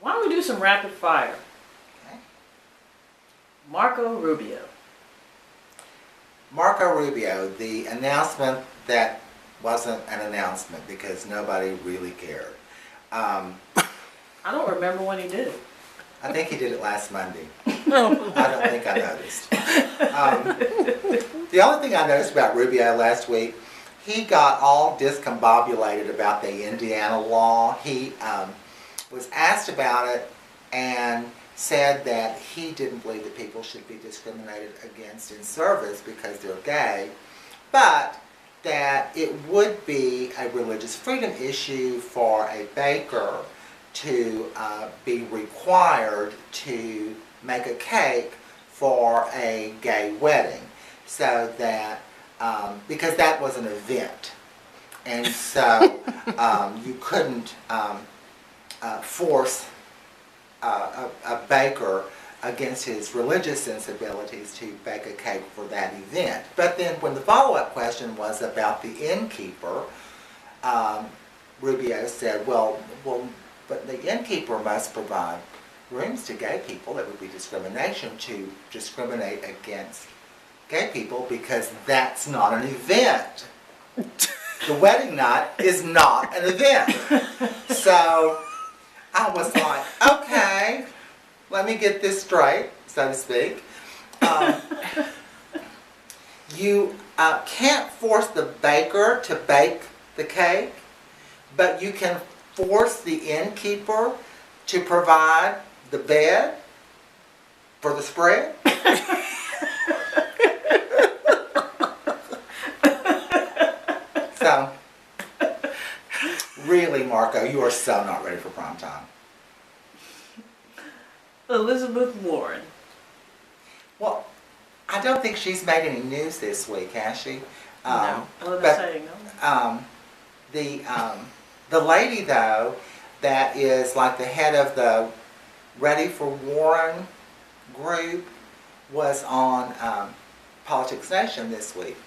Why don't we do some rapid fire? Okay. Marco Rubio. Marco Rubio, the announcement that wasn't an announcement because nobody really cared. I don't remember when he did it. I think he did it last Monday. I don't think I noticed. The only thing I noticed about Rubio last week, he got all discombobulated about the Indiana law. He was asked about it and said that he didn't believe that people should be discriminated against in service because they're gay, but that it would be a religious freedom issue for a baker to be required to make a cake for a gay wedding, so that because that was an event, and so you couldn't force a baker against his religious sensibilities to bake a cake for that event. But then when the follow-up question was about the innkeeper, Rubio said, well, but the innkeeper must provide rooms to gay people. It would be discrimination to discriminate against gay people because that's not an event. The wedding night is not an event. So I was like, okay, let me get this straight, so to speak. You can't force the baker to bake the cake, but you can force the innkeeper to provide the bed for the spread. So, really, Marco, you are so not ready for prime time. Elizabeth Warren. Well, I don't think she's made any news this week, has she? No. What are they saying? No. The lady, though, that is like the head of the Ready for Warren group was on Politics Nation this week.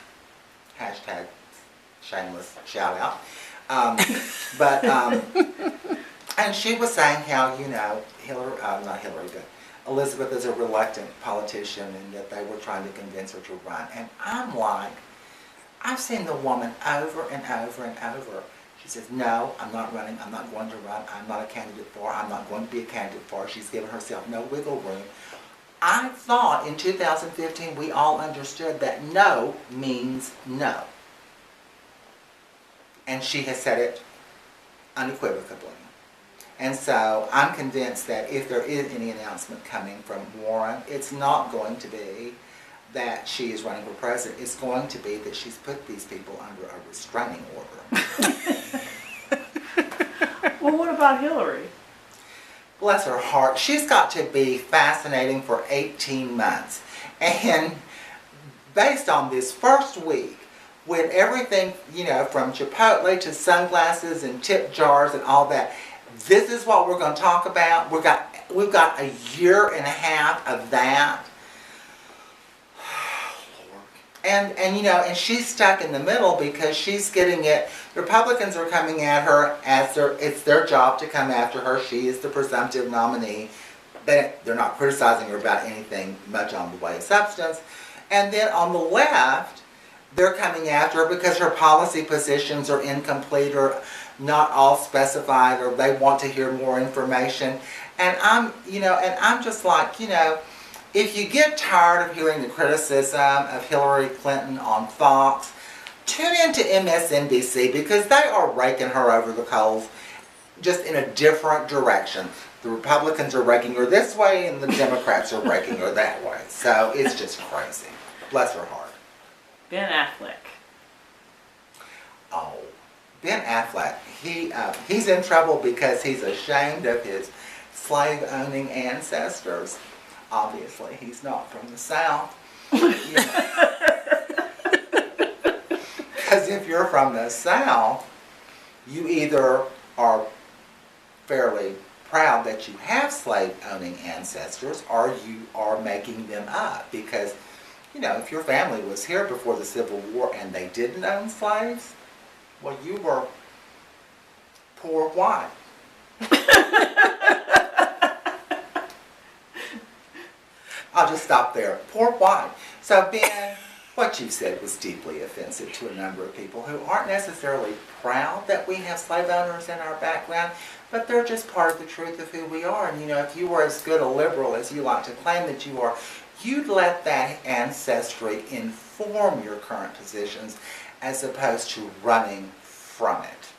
Hashtag shameless shout out. And she was saying how, you know, Elizabeth is a reluctant politician and that they were trying to convince her to run. And I'm like, I've seen the woman over and over and over. She says, no, I'm not running, I'm not going to run, I'm not a candidate for, I'm not going to be a candidate for. She's given herself no wiggle room. I thought in 2015 we all understood that no means no. And she has said it unequivocally. And so I'm convinced that if there is any announcement coming from Warren, it's not going to be that she is running for president. It's going to be that she's put these people under a restraining order. Well, what about Hillary? Bless her heart. She's got to be fascinating for 18 months. And based on this first week, when everything, you know, from Chipotle to sunglasses and tip jars and all that, this is what we're going to talk about. We've got a year and a half of that. And you know, and she's stuck in the middle because she's getting it. The Republicans are coming at her as it's their job to come after her. She is the presumptive nominee. They're not criticizing her about anything much on the way of substance. And then on the left, they're coming after her because her policy positions are incomplete or not all specified, or they want to hear more information. And I'm just like, you know, if you get tired of hearing the criticism of Hillary Clinton on Fox, tune into MSNBC because they are raking her over the coals just in a different direction. The Republicans are raking her this way and the Democrats are raking her that way. So it's just crazy. Bless her heart. Ben Affleck. Oh, Ben Affleck. He's in trouble because he's ashamed of his slave-owning ancestors. Obviously, he's not from the South. Because if you're from the South, you either are fairly proud that you have slave-owning ancestors or you are making them up. Because, you know, if your family was here before the Civil War and they didn't own slaves, well, you were poor white. I'll just stop there. Poor white. So Ben, what you said was deeply offensive to a number of people who aren't necessarily proud that we have slave owners in our background, but they're just part of the truth of who we are. And if you were as good a liberal as you like to claim that you are, you'd let that ancestry inform your current positions as opposed to running from it.